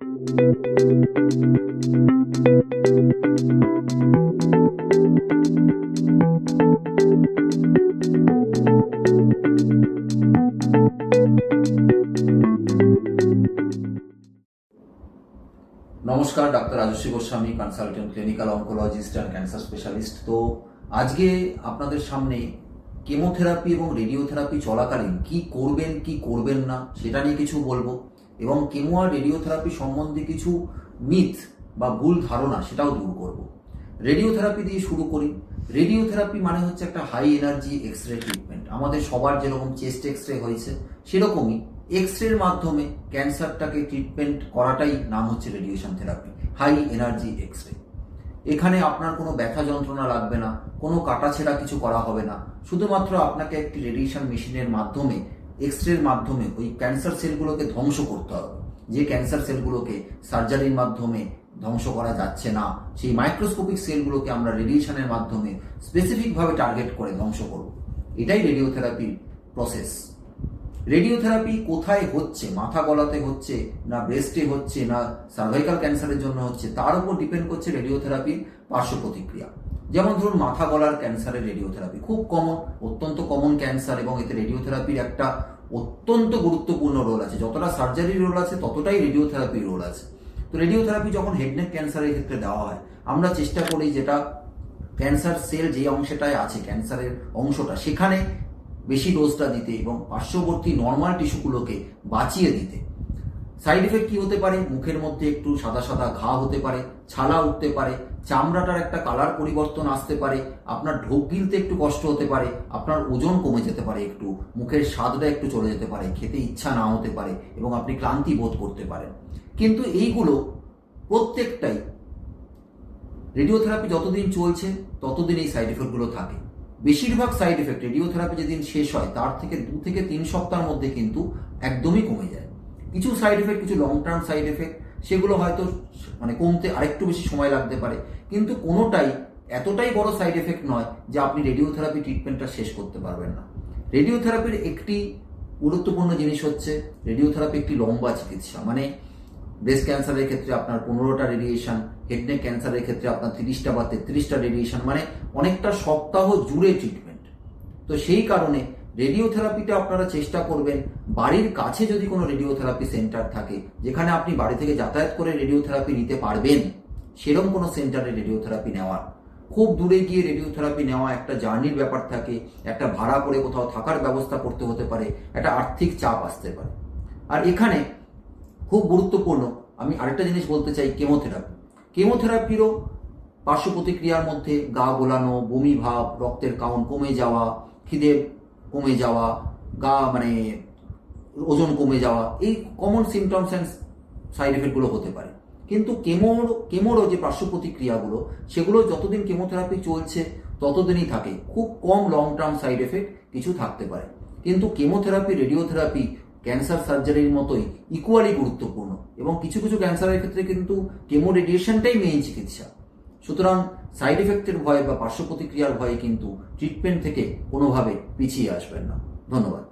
নমস্কার, doctor Rajasvi Goswami, consultant, clinical oncologist and cancer specialist. তো আজকে আপনাদের সামনে কেমোথেরাপি এবং রেডিওথেরাপি চলাকালীন কি করবেন কি করবেন না সেটা নিয়ে কিছু বলবো, এবং কেমো আর রেডিওথেরাপি সম্বন্ধে কিছু মিথ বা ভুল ধারণা সেটাও দূর করব। রেডিওথেরাপি দিয়ে শুরু করি। রেডিওথেরাপি মানে হচ্ছে একটা high energy X ray treatment. আমাদের সবার যেরকম চেস্ট এক্স রে হয়েছে সেরকমই এক্স রের মাধ্যমে ক্যান্সারটাকে ট্রিটমেন্ট করাটাই নাম হচ্ছে radiation therapy, high energy X ray. এখানে আপনার কোনো ব্যথা যন্ত্রণা লাগবে না, কোনো কাটাছেঁড়া কিছু করা হবে না, শুধুমাত্র আপনাকে একটি রেডিয়েশন মেশিনের মাধ্যমে, এক্স রের মাধ্যমে ওই ক্যান্সার সেলগুলোকে ধ্বংস করতে হবে। যে ক্যান্সার সেলগুলোকে সার্জারির মাধ্যমে ধ্বংস করা যাচ্ছে না, সেই মাইক্রোস্কোপিক সেলগুলোকে আমরা রেডিয়েশনের মাধ্যমে স্পেসিফিকভাবে টার্গেট করে ধ্বংস করব। এটাই রেডিওথেরাপির প্রসেস। রেডিওথেরাপি কোথায় হচ্ছে, মাথা গলাতে হচ্ছে না ব্রেস্টে হচ্ছে না সার্ভাইকাল ক্যান্সারের জন্য হচ্ছে, তার উপর ডিপেন্ড করছে রেডিওথেরাপির পার্শ্ব প্রতিক্রিয়া। যেমন ধরুন মাথা গলার ক্যান্সারের রেডিওথেরাপি খুব কমন, অত্যন্ত কমন ক্যান্সার, এবং এতে রেডিওথেরাপির একটা অত্যন্ত গুরুত্বপূর্ণ রোল আছে। যতটা সার্জারির রোল আছে ততটাই রেডিওথেরাপির রোল আছে। তো রেডিওথেরাপি যখন হেডনেক ক্যান্সারের ক্ষেত্রে দেওয়া হয়, আমরা চেষ্টা করি যেটা ক্যান্সার সেল যে অংশটায় আছে, ক্যান্সারের অংশটা, সেখানে বেশি ডোজটা দিতে এবং পার্শ্ববর্তী নর্মাল টিস্যুগুলোকে বাঁচিয়ে দিতে। সাইড এফেক্ট কি হতে পারে? মুখের মধ্যে একটু সাদা সাদা ঘা হতে পারে, ছালা উঠতে পারে, চামড়াটার একটা কালার পরিবর্তন আসতে পারে, আপনার ঢোক গিলতে একটু কষ্ট হতে পারে, আপনার ওজন কমে যেতে পারে, একটু মুখের স্বাদটা একটু চলে যেতে পারে, খেতে ইচ্ছা না হতে পারে, এবং আপনি ক্লান্তি বোধ করতে পারেন। কিন্তু এইগুলো প্রত্যেকটাই রেডিওথেরাপি যতদিন চলছে ততদিন এই সাইড এফেক্টগুলো থাকে। বেশিরভাগ সাইড এফেক্ট রেডিওথেরাপি যেদিন শেষ হয় তার থেকে 2 থেকে 3 সপ্তাহের মধ্যে কিন্তু একদমই কমে যায়। কিছু সাইড এফেক্ট, কিছু লং টার্ম সাইড এফেক্ট, সেগুলো হয়তো কমতে আরেকটু বেশি সময় লাগতে পারে, কিন্তু কোনোটাই এতটাই বড় সাইড এফেক্ট নয় যে আপনি রেডিওথেরাপি ট্রিটমেন্টটা শেষ করতে পারবেন না। রেডিওথেরাপির একটি গুরুত্বপূর্ণ জিনিস হচ্ছে রেডিওথেরাপি একটি লম্বা চিকিৎসা। মানে ব্রেস্ট ক্যান্সারের ক্ষেত্রে আপনার 15টা রেডিয়েশন, হেডনেক ক্যান্সারের ক্ষেত্রে আপনার 30টা বা 33টা রেডিয়েশন, মানে অনেকটা সপ্তাহ জুড়ে ট্রিটমেন্ট। তো সেই কারণে রেডিওথেরাপিটা আপনারা চেষ্টা করবেন বাড়ির কাছে যদি কোনো রেডিওথেরাপি সেন্টার থাকে, যেখানে আপনি বাড়ি থেকে যাতায়াত করে রেডিওথেরাপি নিতে পারবেন, সেরকম কোনো সেন্টারে রেডিওথেরাপি নেওয়ার। খুব দূরে গিয়ে রেডিওথেরাপি নেওয়া একটা জার্নির ব্যাপার থাকে, একটা ভাড়া করে কোথাও থাকার ব্যবস্থা করতে হতে পারে, একটা আর্থিক চাপ আসতে পারে। আর এখানে খুব গুরুত্বপূর্ণ আমি আরেকটা জিনিস বলতে চাই, কেমোথেরাপিরও পার্শ্ব প্রতিক্রিয়ার মধ্যে গা গোলানো, বমি ভাব, রক্তের কাউন্ট কমে যাওয়া, খিদে কমে যাওয়া, ওজন কমে যাওয়া, এই কমন সিমটমস অ্যান্ড সাইড এফেক্টগুলো হতে পারে। কিন্তু কেমোরও যে পার্শ্ব প্রতিক্রিয়াগুলো, সেগুলো যতদিন কেমোথেরাপি চলছে ততদিনই থাকে। খুব কম লং টার্ম সাইড এফেক্ট কিছু থাকতে পারে, কিন্তু কেমোথেরাপি, রেডিওথেরাপি ক্যান্সার সার্জারির মতোই ইকুয়ালি গুরুত্বপূর্ণ, এবং কিছু কিছু ক্যান্সারের ক্ষেত্রে কিন্তু কেমো রেডিয়েশনটাই মেইন চিকিৎসা। সুতরাং সাইড এফেক্টের ভয়ে বা পার্শ্ব প্রতিক্রিয়ার ভয়ে কিন্তু ট্রিটমেন্ট থেকে কোনোভাবে পিছিয়ে আসবেন না। ধন্যবাদ।